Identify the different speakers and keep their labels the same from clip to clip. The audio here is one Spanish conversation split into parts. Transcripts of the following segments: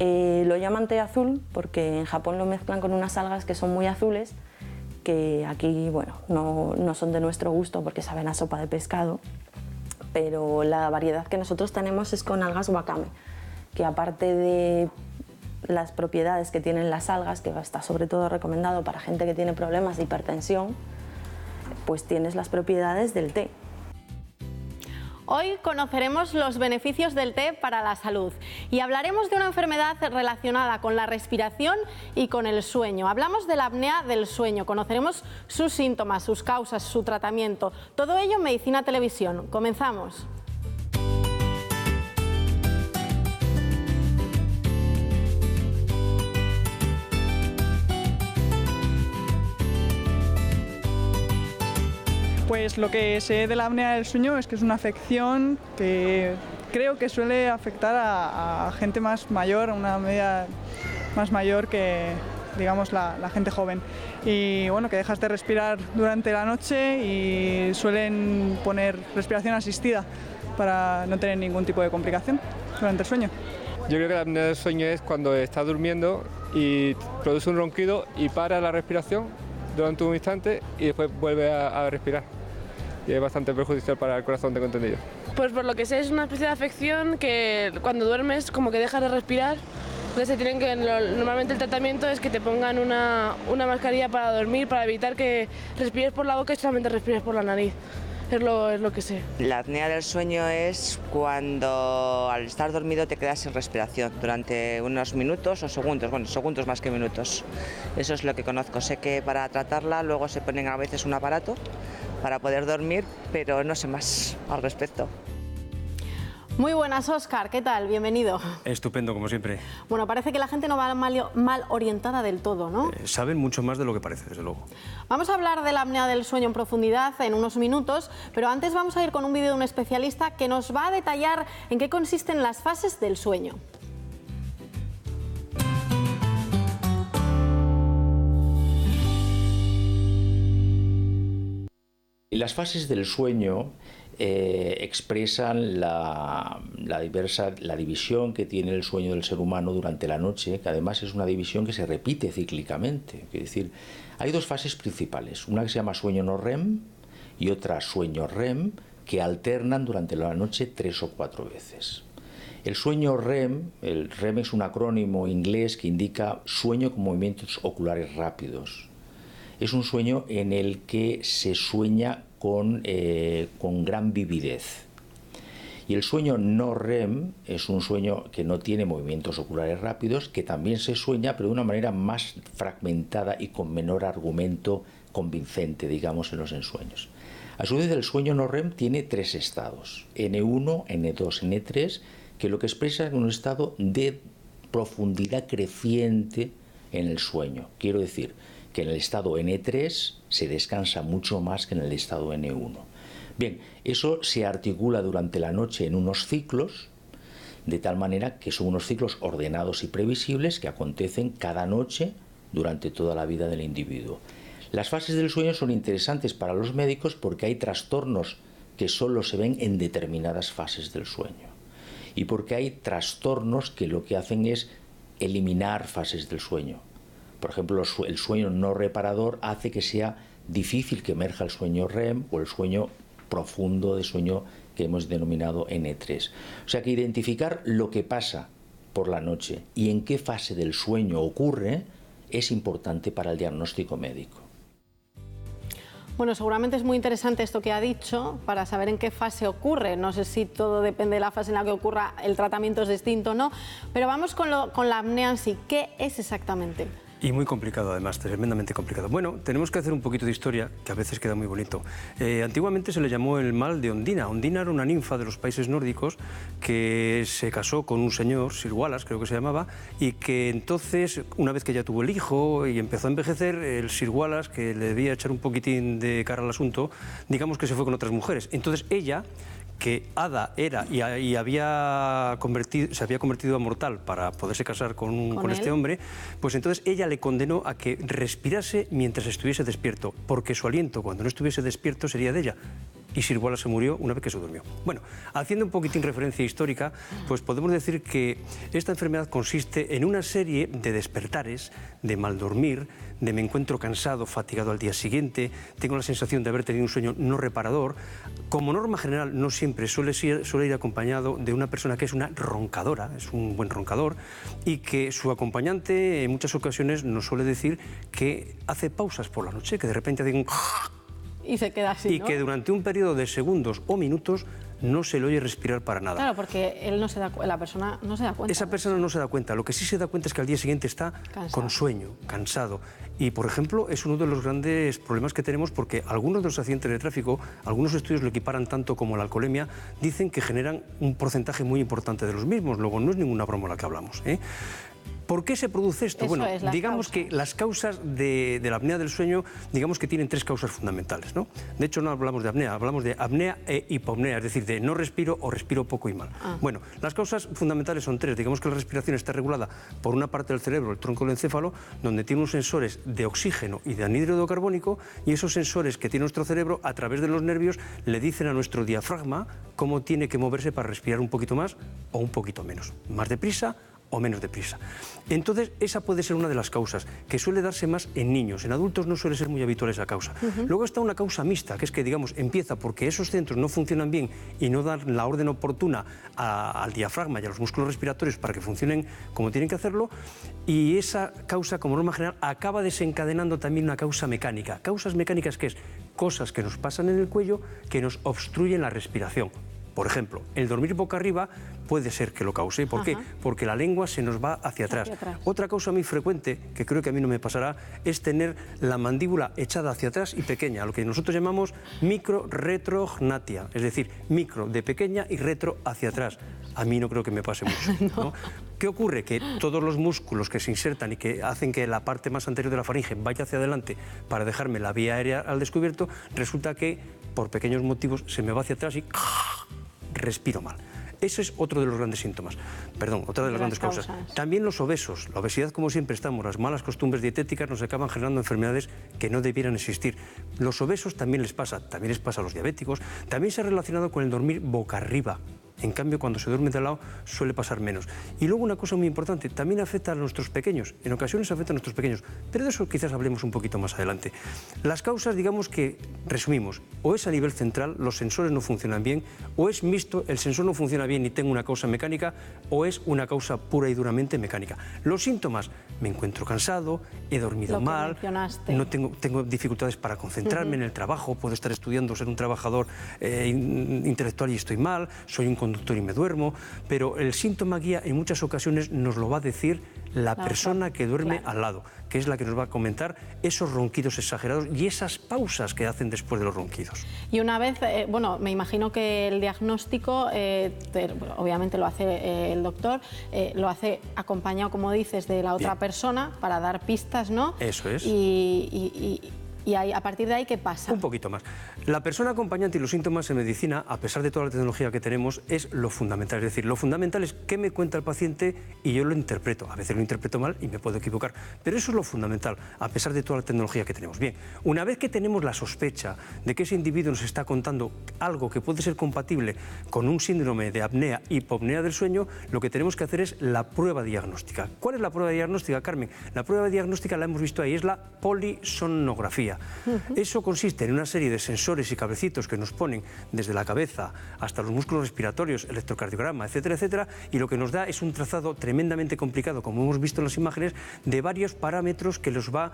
Speaker 1: Lo llaman té azul porque en Japón lo mezclan con unas algas que son muy azules, que aquí, bueno, no son de nuestro gusto porque saben a sopa de pescado, pero la variedad que nosotros tenemos es con algas wakame, que aparte de las propiedades que tienen las algas, que está sobre todo recomendado para gente que tiene problemas de hipertensión, pues tienes las propiedades del té.
Speaker 2: Hoy conoceremos los beneficios del té para la salud y hablaremos de una enfermedad relacionada con la respiración y con el sueño. Hablamos de la apnea del sueño, conoceremos sus síntomas, sus causas, su tratamiento. Todo ello en Medicina Televisión. Comenzamos.
Speaker 3: Pues lo que sé de la apnea del sueño es que es una afección que creo que suele afectar a gente más mayor, a una media más mayor que, digamos, la gente joven. Y bueno, que dejas de respirar durante la noche y suelen poner respiración asistida para no tener ningún tipo de complicación durante el sueño.
Speaker 4: Yo creo que la apnea del sueño es cuando estás durmiendo y produce un ronquido y para la respiración durante un instante y después vuelve a respirar. Y es bastante perjudicial para el corazón, tengo entendido.
Speaker 5: Pues por lo que sé es una especie de afección que cuando duermes como que dejas de respirar. Entonces normalmente el tratamiento es que te pongan una mascarilla para dormir, para evitar que respires por la boca y solamente respires por la nariz. Es lo que sé.
Speaker 6: La apnea del sueño es cuando al estar dormido te quedas sin respiración durante unos minutos o segundos, bueno, segundos más que minutos. Eso es lo que conozco. Sé que para tratarla luego se ponen a veces un aparato para poder dormir, pero no sé más al respecto.
Speaker 2: Muy buenas, Óscar, ¿qué tal? Bienvenido.
Speaker 7: Estupendo, como siempre.
Speaker 2: Bueno, parece que la gente no va mal orientada del todo, ¿no?
Speaker 7: Saben mucho más de lo que parece, desde luego.
Speaker 2: Vamos a hablar de la apnea del sueño en profundidad en unos minutos, pero antes vamos a ir con un vídeo de un especialista que nos va a detallar en qué consisten las fases del sueño.
Speaker 8: Las fases del sueño expresan la división que tiene el sueño del ser humano durante la noche, que además es una división que se repite cíclicamente. Es decir, hay dos fases principales, una que se llama sueño no REM y otra sueño REM, que alternan durante la noche 3 o 4 veces. El sueño REM, el REM es un acrónimo inglés que indica sueño con movimientos oculares rápidos. Es un sueño en el que se sueña con gran vividez. Y el sueño no REM es un sueño que no tiene movimientos oculares rápidos, que también se sueña, pero de una manera más fragmentada y con menor argumento convincente, digamos, en los ensueños. A su vez, el sueño no REM tiene 3 estados, N1, N2, N3, que lo que expresa es un estado de profundidad creciente en el sueño. Quiero decir que en el estado N3 se descansa mucho más que en el estado N1. Bien, eso se articula durante la noche en unos ciclos, de tal manera que son unos ciclos ordenados y previsibles que acontecen cada noche durante toda la vida del individuo. Las fases del sueño son interesantes para los médicos porque hay trastornos que solo se ven en determinadas fases del sueño y porque hay trastornos que lo que hacen es eliminar fases del sueño. Por ejemplo, el sueño no reparador hace que sea difícil que emerja el sueño REM o el sueño profundo de sueño que hemos denominado N3. O sea que identificar lo que pasa por la noche y en qué fase del sueño ocurre es importante para el diagnóstico médico.
Speaker 2: Bueno, seguramente es muy interesante esto que ha dicho para saber en qué fase ocurre. No sé si todo depende de la fase en la que ocurra, el tratamiento es distinto o no, pero vamos con la apnea en sí. ¿Qué es exactamente?
Speaker 7: Y muy complicado, además, tremendamente complicado. Bueno, tenemos que hacer un poquito de historia, que a veces queda muy bonito. Antiguamente se le llamó el mal de Ondina. Ondina era una ninfa de los países nórdicos que se casó con un señor, Sir Wallace, creo que se llamaba, y que entonces, una vez que ya tuvo el hijo y empezó a envejecer, el Sir Wallace, que le debía echar un poquitín de cara al asunto, digamos que se fue con otras mujeres. Entonces ella, que hada era y se había convertido a mortal para poderse casar con este hombre, pues entonces ella le condenó a que respirase mientras estuviese despierto, porque su aliento cuando no estuviese despierto sería de ella. y Sir Wallace se murió una vez que se durmió. Bueno, haciendo un poquitín referencia histórica, pues podemos decir que esta enfermedad consiste en una serie de despertares, de mal dormir, de me encuentro cansado, fatigado al día siguiente, tengo la sensación de haber tenido un sueño no reparador. Como norma general, no siempre suele ir acompañado de una persona que es una roncadora, es un buen roncador, y que su acompañante en muchas ocasiones nos suele decir que hace pausas por la noche, que de repente hace un...
Speaker 2: Y se queda así,
Speaker 7: y
Speaker 2: ¿no?
Speaker 7: que durante un periodo de segundos o minutos no se le oye respirar para nada.
Speaker 2: Claro, porque él no se da, la persona no se da cuenta.
Speaker 7: Esa persona no se da cuenta. Lo que sí se da cuenta es que al día siguiente está con sueño, cansado. Y, por ejemplo, es uno de los grandes problemas que tenemos porque algunos de los accidentes de tráfico, algunos estudios lo equiparan tanto como la alcoholemia, dicen que generan un porcentaje muy importante de los mismos. Luego, no es ninguna broma la que hablamos, ¿eh? ¿Por qué se produce esto?
Speaker 2: Eso
Speaker 7: Bueno,
Speaker 2: es,
Speaker 7: digamos que las causas de la apnea del sueño, digamos que tienen tres causas fundamentales, ¿no? De hecho, no hablamos de apnea, hablamos de apnea e hipopnea, es decir, de no respiro o respiro poco y mal. Bueno, las causas fundamentales son tres. Digamos que la respiración está regulada por una parte del cerebro, el tronco del encéfalo, donde tiene unos sensores de oxígeno y de anhídrido carbónico, y esos sensores que tiene nuestro cerebro, a través de los nervios, le dicen a nuestro diafragma cómo tiene que moverse para respirar un poquito más o un poquito menos, más deprisa o menos deprisa. Entonces, esa puede ser una de las causas, que suele darse más en niños. En adultos no suele ser muy habitual esa causa. Luego está una causa mixta, que es que, digamos, empieza porque esos centros no funcionan bien y no dan la orden oportuna al diafragma y a los músculos respiratorios para que funcionen como tienen que hacerlo, y esa causa, como norma general, acaba desencadenando también una causa mecánica. Causas mecánicas, que es cosas que nos pasan en el cuello que nos obstruyen la respiración. Por ejemplo, el dormir boca arriba puede ser que lo cause. ¿Por qué? Porque la lengua se nos va hacia atrás. Otra causa muy frecuente, que creo que a mí no me pasará, es tener la mandíbula echada hacia atrás y pequeña, lo que nosotros llamamos micro-retrognatia, es decir, micro de pequeña y retro hacia atrás. A mí no creo que me pase mucho, ¿no? ¿Qué ocurre? Que todos los músculos que se insertan y que hacen que la parte más anterior de la faringe vaya hacia adelante para dejarme la vía aérea al descubierto, resulta que por pequeños motivos se me va hacia atrás y respiro mal. Ese es otro de los grandes síntomas. Perdón, otra de las grandes causas. También los obesos. La obesidad, como siempre estamos, las malas costumbres dietéticas nos acaban generando enfermedades que no debieran existir. Los obesos también les pasa a los diabéticos. También se ha relacionado con el dormir boca arriba. En cambio, cuando se duerme de lado suele pasar menos. Y luego una cosa muy importante, también afecta a nuestros pequeños. En ocasiones afecta a nuestros pequeños, pero de eso quizás hablemos un poquito más adelante. Las causas, digamos que, resumimos, o es a nivel central, los sensores no funcionan bien, o es mixto, el sensor no funciona bien y tengo una causa mecánica, o es una causa pura y duramente mecánica. Los síntomas: me encuentro cansado, he dormido mal, no tengo dificultades para concentrarme en el trabajo, puedo estar estudiando, ser un trabajador intelectual y estoy mal, soy un conductor y me duermo, pero el síntoma guía en muchas ocasiones nos lo va a decir la persona que duerme al lado, que es la que nos va a comentar esos ronquidos exagerados y esas pausas que hacen después de los ronquidos.
Speaker 2: Y una vez, bueno, me imagino que el diagnóstico, obviamente lo hace el doctor, lo hace acompañado, como dices, de la otra persona para dar pistas, ¿no?
Speaker 7: Eso es.
Speaker 2: Y ahí, a partir de ahí, ¿qué pasa?
Speaker 7: Un poquito más. La persona acompañante y los síntomas en medicina, a pesar de toda la tecnología que tenemos, es lo fundamental. Es decir, lo fundamental es qué me cuenta el paciente y yo lo interpreto. A veces lo interpreto mal y me puedo equivocar, pero eso es lo fundamental, a pesar de toda la tecnología que tenemos. Bien, una vez que tenemos la sospecha de que ese individuo nos está contando algo que puede ser compatible con un síndrome de apnea, hipopnea del sueño, lo que tenemos que hacer es la prueba diagnóstica. ¿Cuál es la prueba diagnóstica, Carmen? La prueba diagnóstica la hemos visto ahí, es la polisomnografía. Eso consiste en una serie de sensores y cablecitos que nos ponen desde la cabeza hasta los músculos respiratorios, electrocardiograma, etcétera, etcétera, y lo que nos da es un trazado tremendamente complicado, como hemos visto en las imágenes, de varios parámetros que nos va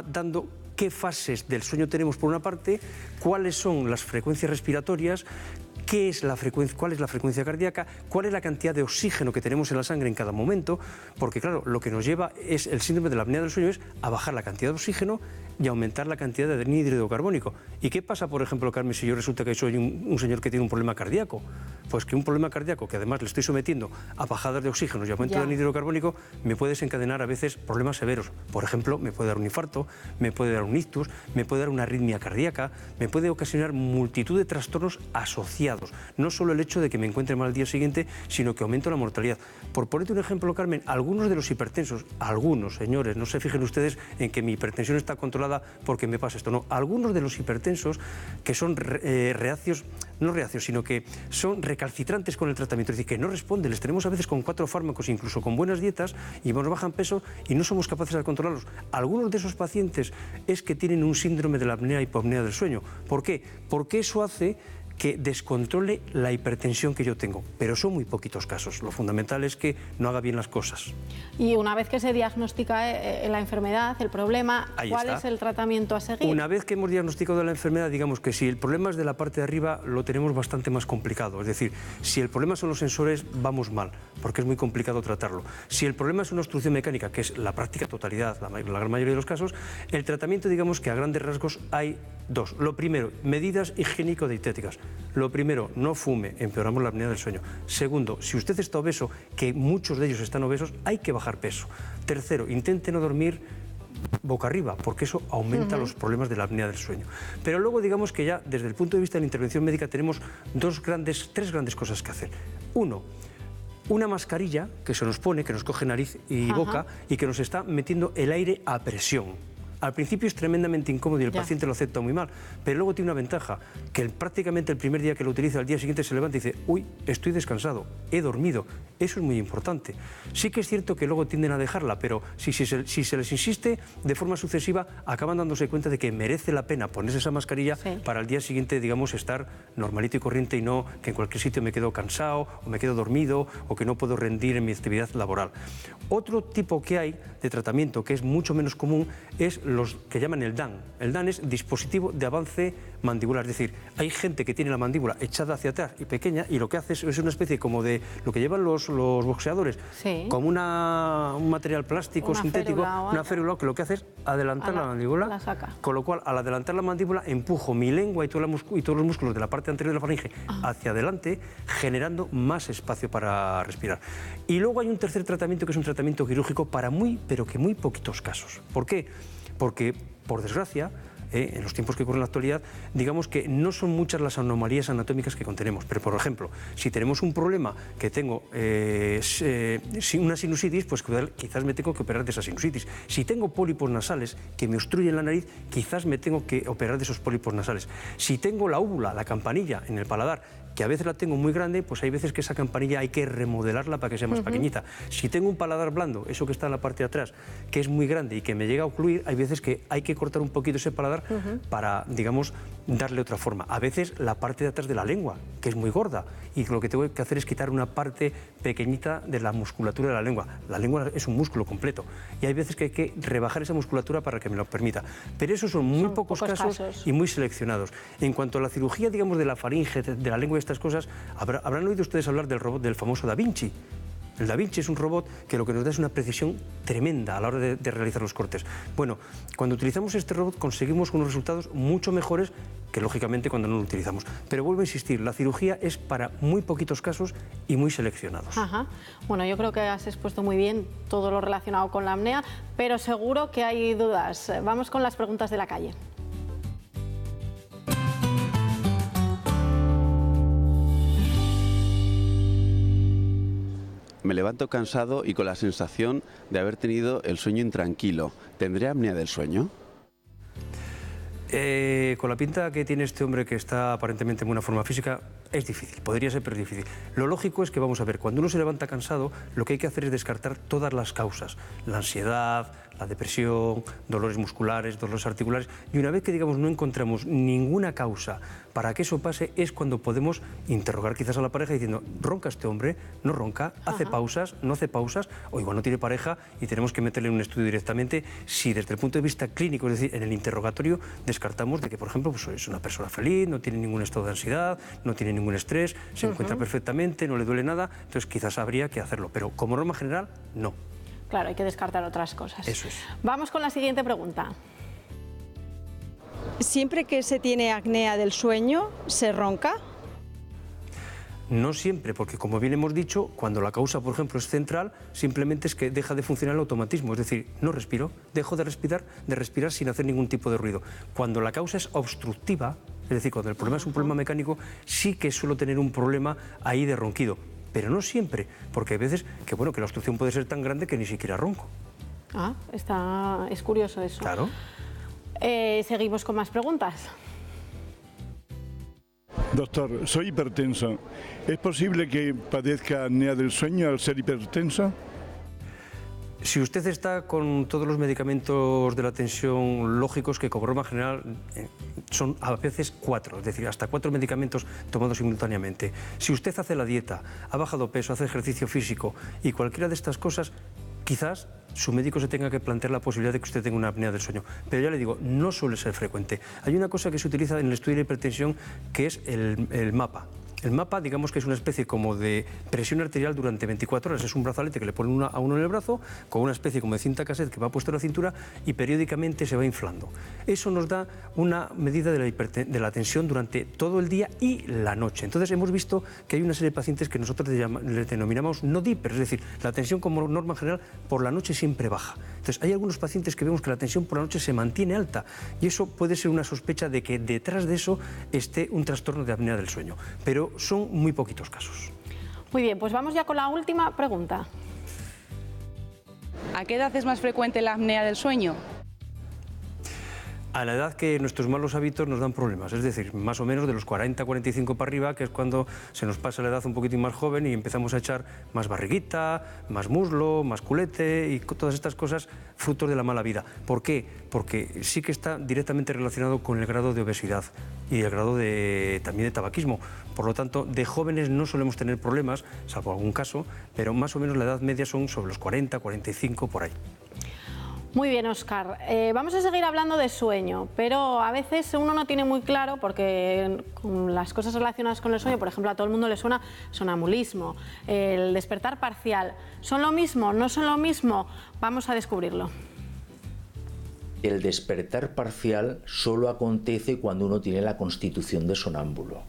Speaker 7: dando qué fases del sueño tenemos por una parte, cuáles son las frecuencias respiratorias, cuál es la frecuencia cardíaca, cuál es la cantidad de oxígeno que tenemos en la sangre en cada momento, porque claro, lo que nos lleva es el síndrome de la apnea del sueño es a bajar la cantidad de oxígeno y aumentar la cantidad de anhídrido carbónico. ¿Y qué pasa, por ejemplo, Carmen, si yo resulta que soy un señor que tiene un problema cardíaco? Pues que un problema cardíaco, que además le estoy sometiendo a bajadas de oxígeno y aumento de anhídrido carbónico, me puede desencadenar a veces problemas severos. Por ejemplo, me puede dar un infarto, me puede dar un ictus, me puede dar una arritmia cardíaca, me puede ocasionar multitud de trastornos asociados. controlados. No solo el hecho de que me encuentre mal al día siguiente, sino que aumento la mortalidad. Por ponerte un ejemplo, Carmen, algunos de los hipertensos, algunos, señores, no se fijen ustedes en que mi hipertensión está controlada porque me pasa esto, no. Algunos de los hipertensos que son reacios, no reacios, sino que son recalcitrantes con el tratamiento, es decir, que no responden, les tenemos a veces con 4 fármacos, incluso con buenas dietas, y nos bajan peso y no somos capaces de controlarlos. Algunos de esos pacientes es que tienen un síndrome de la apnea hipopnea del sueño. ¿Por qué? Porque eso hace que descontrole la hipertensión que yo tengo, pero son muy poquitos casos. Lo fundamental es que no haga bien las cosas.
Speaker 2: Y una vez que se diagnostica la enfermedad, el problema, ¿cuál es el tratamiento a seguir?
Speaker 7: Una vez que hemos diagnosticado la enfermedad, digamos que si el problema es de la parte de arriba, lo tenemos bastante más complicado. Es decir, si el problema son los sensores, vamos mal, porque es muy complicado tratarlo. Si el problema es una obstrucción mecánica, que es la práctica totalidad, la gran mayoría de los casos, el tratamiento, digamos que a grandes rasgos hay 2. Lo primero, medidas higiénico-dietéticas. Lo primero, no fume, empeoramos la apnea del sueño. Segundo, si usted está obeso, que muchos de ellos están obesos, hay que bajar peso. Tercero, intente no dormir boca arriba, porque eso aumenta los problemas de la apnea del sueño. Pero luego digamos que ya desde el punto de vista de la intervención médica tenemos 3 grandes cosas que hacer. Uno, una mascarilla que se nos pone, que nos coge nariz y boca y que nos está metiendo el aire a presión. Al principio es tremendamente incómodo y el paciente lo acepta muy mal, pero luego tiene una ventaja, que prácticamente el primer día que lo utiliza, al día siguiente se levanta y dice, uy, estoy descansado, he dormido. Eso es muy importante. Sí que es cierto que luego tienden a dejarla, pero si se les insiste de forma sucesiva, acaban dándose cuenta de que merece la pena ponerse esa mascarilla para el día siguiente, digamos, estar normalito y corriente y no que en cualquier sitio me quedo cansado o me quedo dormido o que no puedo rendir en mi actividad laboral. Otro tipo que hay de tratamiento que es mucho menos común es los que llaman el DAN. El DAN es dispositivo de avance mandibular, es decir, hay gente que tiene la mandíbula echada hacia atrás y pequeña y lo que hace es una especie como de lo que llevan los boxeadores, como un material plástico sintético, una férula que lo que hace es adelantar la mandíbula, con lo cual al adelantar la mandíbula empujo mi lengua y todos los músculos de la parte anterior de la faringe hacia adelante, generando más espacio para respirar. Y luego hay un tercer tratamiento que es un tratamiento quirúrgico para pero que muy poquitos casos. ¿Por qué? Porque, por desgracia, en los tiempos que corren en la actualidad, digamos que no son muchas las anomalías anatómicas que contenemos. Pero, por ejemplo, si tenemos un problema que tengo una sinusitis, pues quizás me tengo que operar de esa sinusitis. Si tengo pólipos nasales que me obstruyen la nariz, quizás me tengo que operar de esos pólipos nasales. Si tengo la úvula, la campanilla en el paladar, que a veces la tengo muy grande, pues hay veces que esa campanilla hay que remodelarla para que sea más pequeñita. Si tengo un paladar blando, eso que está en la parte de atrás, que es muy grande y que me llega a ocluir, hay veces que hay que cortar un poquito ese paladar para, digamos, darle otra forma. A veces la parte de atrás de la lengua, que es muy gorda, y lo que tengo que hacer es quitar una parte pequeñita de la musculatura de la lengua. La lengua es un músculo completo y hay veces que hay que rebajar esa musculatura para que me lo permita. Pero esos son muy pocos casos y muy seleccionados. En cuanto a la cirugía, digamos, de la faringe, de la lengua y estas cosas, habrán oído ustedes hablar del robot del famoso Da Vinci. El Da Vinci es un robot que lo que nos da es una precisión tremenda a la hora de realizar los cortes. Bueno, cuando utilizamos este robot conseguimos unos resultados mucho mejores que, lógicamente, cuando no lo utilizamos. Pero vuelvo a insistir, la cirugía es para muy poquitos casos y muy seleccionados.
Speaker 2: Bueno, yo creo que has expuesto muy bien todo lo relacionado con la apnea, pero seguro que hay dudas. Vamos con las preguntas de la calle.
Speaker 9: Me levanto cansado y con la sensación de haber tenido el sueño intranquilo. ¿Tendré apnea del sueño?
Speaker 7: Con la pinta que tiene este hombre, que está aparentemente en buena forma física, es difícil, podría ser, pero es difícil. Lo lógico es que, vamos a ver, cuando uno se levanta cansado, lo que hay que hacer es descartar todas las causas, la ansiedad, la depresión, dolores musculares, dolores articulares, y una vez que, digamos, no encontramos ninguna causa para que eso pase, es cuando podemos interrogar quizás a la pareja diciendo, ¿ronca este hombre? ¿No ronca? ¿Hace pausas? ¿No hace pausas? O igual no tiene pareja y tenemos que meterle en un estudio directamente si desde el punto de vista clínico, es decir, en el interrogatorio, descartamos de que, por ejemplo, pues es una persona feliz, no tiene ningún estado de ansiedad, no tiene ningún estrés, se encuentra perfectamente, no le duele nada, entonces quizás habría que hacerlo, pero como norma general, no.
Speaker 2: Claro, hay que descartar otras cosas.
Speaker 7: Eso es.
Speaker 2: Vamos con la siguiente pregunta.
Speaker 10: ¿Siempre que se tiene apnea del sueño, se ronca?
Speaker 7: No siempre, porque como bien hemos dicho, cuando la causa, por ejemplo, es central, simplemente es que deja de funcionar el automatismo, es decir, no respiro, dejo de respirar sin hacer ningún tipo de ruido. Cuando la causa es obstructiva, Es decir, cuando el problema es un problema mecánico, sí que suelo tener un problema ahí de ronquido, pero no siempre, porque hay veces que, bueno, que la obstrucción puede ser tan grande que ni siquiera ronco.
Speaker 2: Es curioso eso.
Speaker 7: Claro.
Speaker 2: Seguimos con más preguntas.
Speaker 11: Doctor, soy hipertenso. ¿Es posible que padezca apnea del sueño al ser hipertenso?
Speaker 7: Si usted está con todos los medicamentos de la tensión lógicos, que como norma general son a veces 4, es decir, hasta 4 medicamentos tomados simultáneamente. Si usted hace la dieta, ha bajado peso, hace ejercicio físico y cualquiera de estas cosas, quizás su médico se tenga que plantear la posibilidad de que usted tenga una apnea del sueño. Pero ya le digo, no suele ser frecuente. Hay una cosa que se utiliza en el estudio de hipertensión que es el mapa. El mapa, digamos que es una especie como de presión arterial durante 24 horas. Es un brazalete que le ponen a uno en el brazo, con una especie como de cinta cassette que va puesto en la cintura y periódicamente se va inflando. Eso nos da una medida de la tensión durante todo el día y la noche. Entonces hemos visto que hay una serie de pacientes que nosotros les denominamos no dipper, es decir, la tensión como norma general por la noche siempre baja. Entonces hay algunos pacientes que vemos que la tensión por la noche se mantiene alta y eso puede ser una sospecha de que detrás de eso esté un trastorno de apnea del sueño. Pero son muy poquitos casos.
Speaker 2: Muy bien, pues vamos ya con la última pregunta.
Speaker 12: ¿A qué edad es más frecuente la apnea del sueño?
Speaker 7: A la edad que nuestros malos hábitos nos dan problemas, es decir, más o menos de los 40, 45 para arriba, que es cuando se nos pasa la edad un poquitín más joven y empezamos a echar más barriguita, más muslo, más culete y todas estas cosas frutos de la mala vida. ¿Por qué? Porque sí que está directamente relacionado con el grado de obesidad y el grado también de tabaquismo. Por lo tanto, de jóvenes no solemos tener problemas, salvo algún caso, pero más o menos la edad media son sobre los 40, 45, por ahí.
Speaker 2: Muy bien, Óscar. Vamos a seguir hablando de sueño, pero a veces uno no tiene muy claro, porque con las cosas relacionadas con el sueño, por ejemplo, a todo el mundo le suena sonambulismo, el despertar parcial. ¿Son lo mismo? ¿No son lo mismo? Vamos a descubrirlo.
Speaker 8: El despertar parcial solo acontece cuando uno tiene la constitución de sonámbulo.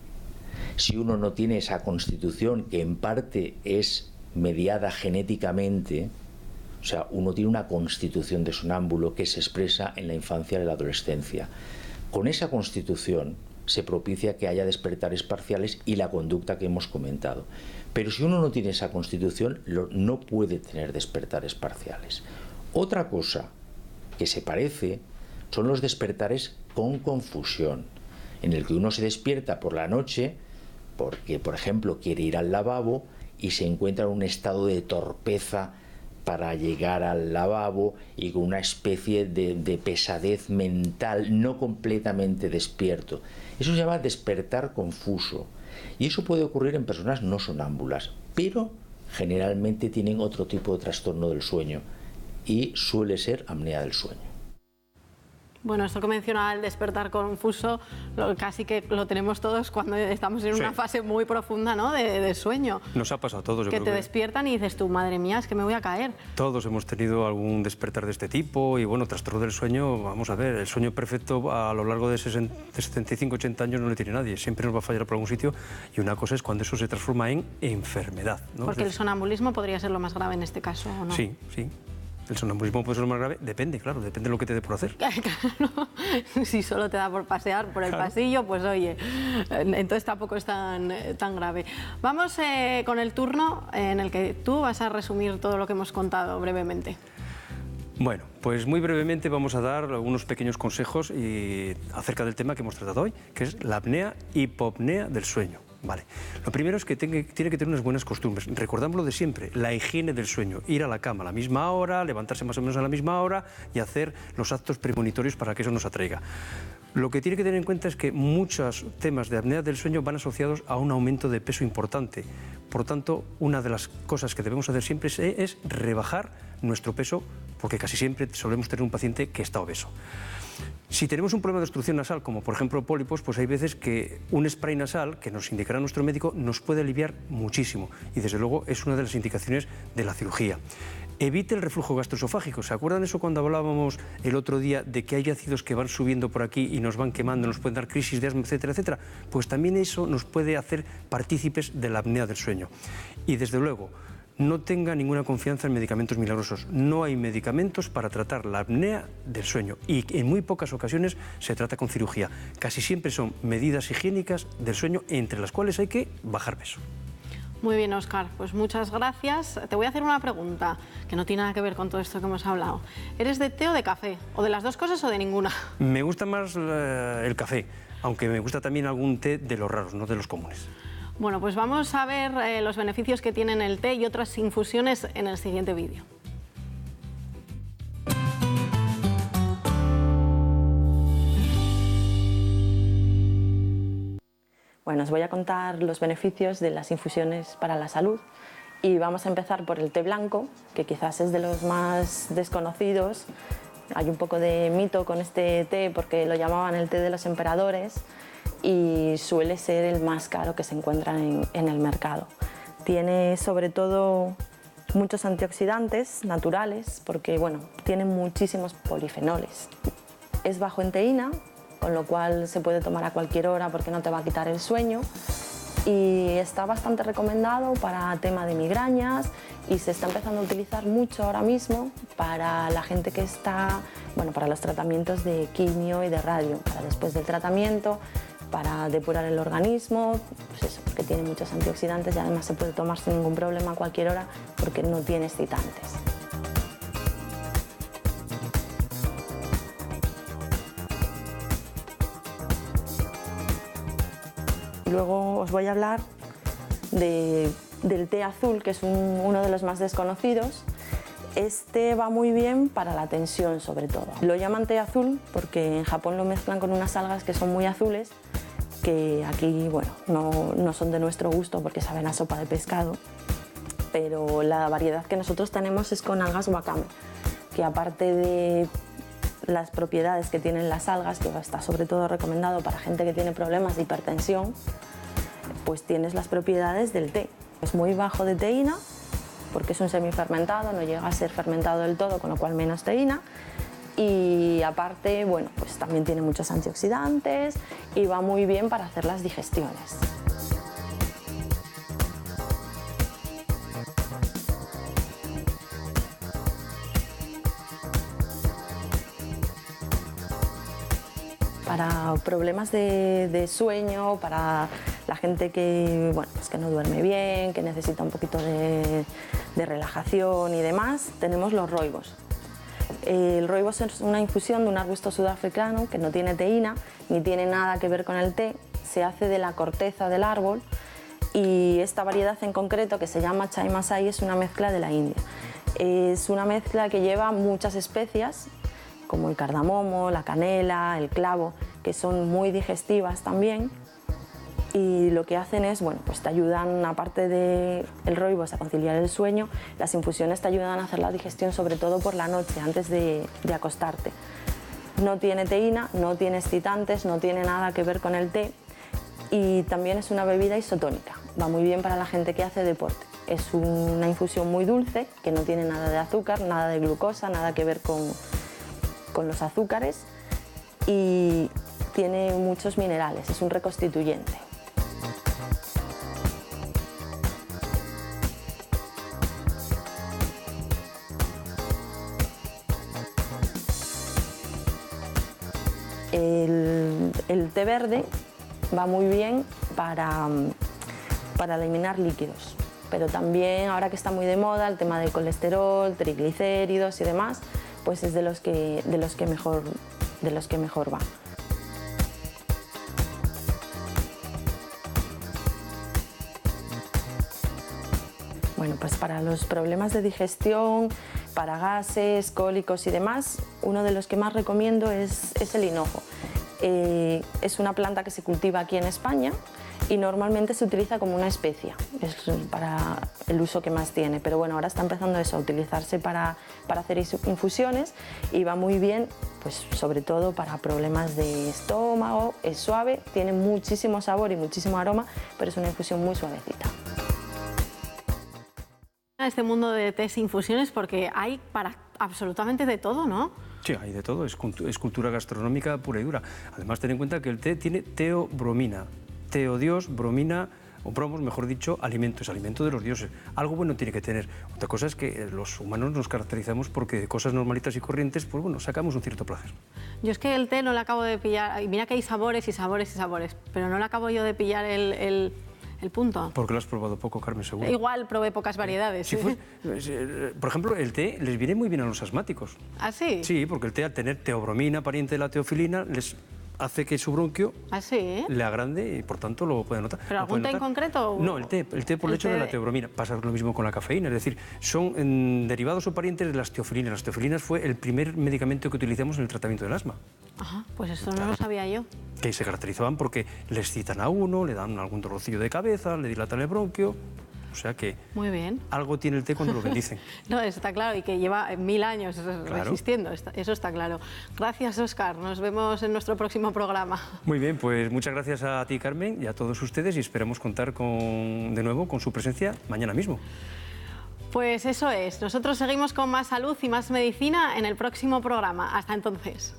Speaker 8: Si uno no tiene esa constitución, que en parte es mediada genéticamente, o sea, uno tiene una constitución de sonámbulo que se expresa en la infancia y la adolescencia. Con esa constitución se propicia que haya despertares parciales y la conducta que hemos comentado. Pero si uno no tiene esa constitución, no puede tener despertares parciales. Otra cosa que se parece son los despertares con confusión, en el que uno se despierta por la noche porque, por ejemplo, quiere ir al lavabo y se encuentra en un estado de torpeza para llegar al lavabo y con una especie de pesadez mental, no completamente despierto. Eso se llama despertar confuso y eso puede ocurrir en personas no sonámbulas, pero generalmente tienen otro tipo de trastorno del sueño y suele ser apnea del sueño.
Speaker 2: Bueno, esto que mencionaba el despertar confuso, casi que lo tenemos todos cuando estamos en una fase muy profunda, ¿no?, de sueño.
Speaker 7: Nos ha pasado a todos.
Speaker 2: Que te despiertan y dices tú, madre mía, es que me voy a caer.
Speaker 7: Todos hemos tenido algún despertar de este tipo y bueno, trastorno del sueño, vamos a ver, el sueño perfecto a lo largo de 75, 80 años no le tiene nadie, siempre nos va a fallar por algún sitio y una cosa es cuando eso se transforma en enfermedad, ¿no?
Speaker 2: Porque el sonambulismo podría ser lo más grave en este caso, ¿o no?
Speaker 7: Sí, sí. ¿El sonambulismo puede ser lo más grave? Depende, claro, depende de lo que te dé por hacer.
Speaker 2: Claro, si solo te da por pasear por el pasillo, pues oye, entonces tampoco es tan grave. Vamos con el turno en el que tú vas a resumir todo lo que hemos contado brevemente.
Speaker 7: Bueno, pues muy brevemente vamos a dar unos pequeños consejos acerca del tema que hemos tratado hoy, que es la apnea-hipopnea del sueño. Vale. Lo primero es que tiene que tener unas buenas costumbres. Recordámoslo de siempre, la higiene del sueño. Ir a la cama a la misma hora, levantarse más o menos a la misma hora y hacer los actos premonitorios para que eso nos atraiga. Lo que tiene que tener en cuenta es que muchos temas de apnea del sueño van asociados a un aumento de peso importante. Por tanto, una de las cosas que debemos hacer siempre es rebajar nuestro peso, porque casi siempre solemos tener un paciente que está obeso. Si tenemos un problema de obstrucción nasal, como por ejemplo pólipos, pues hay veces que un spray nasal, que nos indicará nuestro médico, nos puede aliviar muchísimo y desde luego es una de las indicaciones de la cirugía. Evite el reflujo gastroesofágico. ¿Se acuerdan eso cuando hablábamos el otro día de que hay ácidos que van subiendo por aquí y nos van quemando, nos pueden dar crisis de asma, etcétera, etcétera? Pues también eso nos puede hacer partícipes de la apnea del sueño. Y desde luego, no tenga ninguna confianza en medicamentos milagrosos. No hay medicamentos para tratar la apnea del sueño y en muy pocas ocasiones se trata con cirugía. Casi siempre son medidas higiénicas del sueño, entre las cuales hay que bajar peso.
Speaker 2: Muy bien, Óscar, pues muchas gracias. Te voy a hacer una pregunta que no tiene nada que ver con todo esto que hemos hablado. ¿Eres de té o de café? ¿O de las dos cosas o de ninguna?
Speaker 7: Me gusta más el café, aunque me gusta también algún té de los raros, no de los comunes.
Speaker 2: Bueno, pues vamos a ver los beneficios que tienen el té y otras infusiones en el siguiente vídeo.
Speaker 1: Bueno, os voy a contar los beneficios de las infusiones para la salud y vamos a empezar por el té blanco, que quizás es de los más desconocidos. Hay un poco de mito con este té porque lo llamaban el té de los emperadores y suele ser el más caro que se encuentra en el mercado. Tiene sobre todo muchos antioxidantes naturales porque bueno, tiene muchísimos polifenoles. Es bajo en teína, con lo cual se puede tomar a cualquier hora porque no te va a quitar el sueño y está bastante recomendado para tema de migrañas y se está empezando a utilizar mucho ahora mismo para la gente que está, bueno, para los tratamientos de quimio y de radio, para después del tratamiento, para depurar el organismo, pues eso, porque tiene muchos antioxidantes y además se puede tomar sin ningún problema a cualquier hora porque no tiene excitantes. Luego os voy a hablar del té azul, que es uno de los más desconocidos. Este va muy bien para la tensión, sobre todo. Lo llaman té azul porque en Japón lo mezclan con unas algas que son muy azules, que aquí bueno, no son de nuestro gusto porque saben a sopa de pescado, pero la variedad que nosotros tenemos es con algas wakame, que aparte de las propiedades que tienen las algas, que está sobre todo recomendado para gente que tiene problemas de hipertensión, pues tienes las propiedades del té. Es muy bajo de teína, porque es un semifermentado, no llega a ser fermentado del todo, con lo cual menos teína. Y aparte, bueno, pues también tiene muchos antioxidantes y va muy bien para hacer las digestiones. Para problemas de sueño, para la gente que, bueno, pues que no duerme bien, que necesita un poquito de relajación y demás, tenemos los roibos. El roibos es una infusión de un arbusto sudafricano que no tiene teína ni tiene nada que ver con el té, se hace de la corteza del árbol y esta variedad en concreto, que se llama Chai Masai, es una mezcla de la India. Es una mezcla que lleva muchas especias, como el cardamomo, la canela, el clavo, que son muy digestivas también. Y lo que hacen es, bueno, pues te ayudan, aparte del roibos, a conciliar el sueño, las infusiones te ayudan a hacer la digestión, sobre todo por la noche, antes de acostarte. No tiene teína, no tiene excitantes, no tiene nada que ver con el té y también es una bebida isotónica. Va muy bien para la gente que hace deporte. Es una infusión muy dulce, que no tiene nada de azúcar, nada de glucosa, nada que ver con los azúcares y tiene muchos minerales, es un reconstituyente. El té verde va muy bien para eliminar líquidos, pero también ahora que está muy de moda el tema del colesterol, triglicéridos y demás, pues es de los que mejor va. Bueno, pues para los problemas de digestión, para gases, cólicos y demás, uno de los que más recomiendo es el hinojo. Es una planta que se cultiva aquí en España y normalmente se utiliza como una especia, es para el uso que más tiene, pero bueno, ahora está empezando eso, a utilizarse para hacer infusiones y va muy bien, pues sobre todo para problemas de estómago, es suave, tiene muchísimo sabor y muchísimo aroma, pero es una infusión muy suavecita.
Speaker 2: Este mundo de tés e infusiones porque hay para absolutamente de todo, ¿no?
Speaker 7: Sí, hay de todo, es cultura gastronómica pura y dura. Además, ten en cuenta que el té tiene teobromina. Teo Dios, bromina, compramos, mejor dicho, alimento, es alimento de los dioses. Algo bueno tiene que tener. Otra cosa es que los humanos nos caracterizamos porque de cosas normalitas y corrientes, pues bueno, sacamos un cierto placer.
Speaker 2: Yo es que el té no le acabo de pillar, y mira que hay sabores y sabores y sabores, pero no le acabo yo de pillar el punto.
Speaker 7: Porque lo has probado poco, Carmen, seguro.
Speaker 2: Igual probé pocas variedades.
Speaker 7: Sí, por ejemplo, el té les viene muy bien a los asmáticos.
Speaker 2: ¿Ah, sí?
Speaker 7: Sí, porque el té, al tener teobromina, pariente de la teofilina, les hace que su bronquio le agrande y por tanto lo pueden notar.
Speaker 2: ¿Pero algún té en concreto?
Speaker 7: No, el té por el hecho de la teobromina. Pasa lo mismo con la cafeína, es decir, son derivados o parientes de las teofilinas. Las teofilinas fue el primer medicamento que utilizamos en el tratamiento del asma.
Speaker 2: Ajá, pues esto no lo sabía yo.
Speaker 7: Que se caracterizaban porque les citan a uno, le dan algún dolorcillo de cabeza, le dilatan el bronquio. O sea que
Speaker 2: muy bien.
Speaker 7: Algo tiene el té cuando lo bendicen.
Speaker 2: No, está claro, y que lleva 1000 años resistiendo, eso está claro. Gracias, Óscar, nos vemos en nuestro próximo programa.
Speaker 7: Muy bien, pues muchas gracias a ti, Carmen, y a todos ustedes, y esperamos contar de nuevo con su presencia mañana mismo.
Speaker 2: Pues eso es, nosotros seguimos con más salud y más medicina en el próximo programa. Hasta entonces.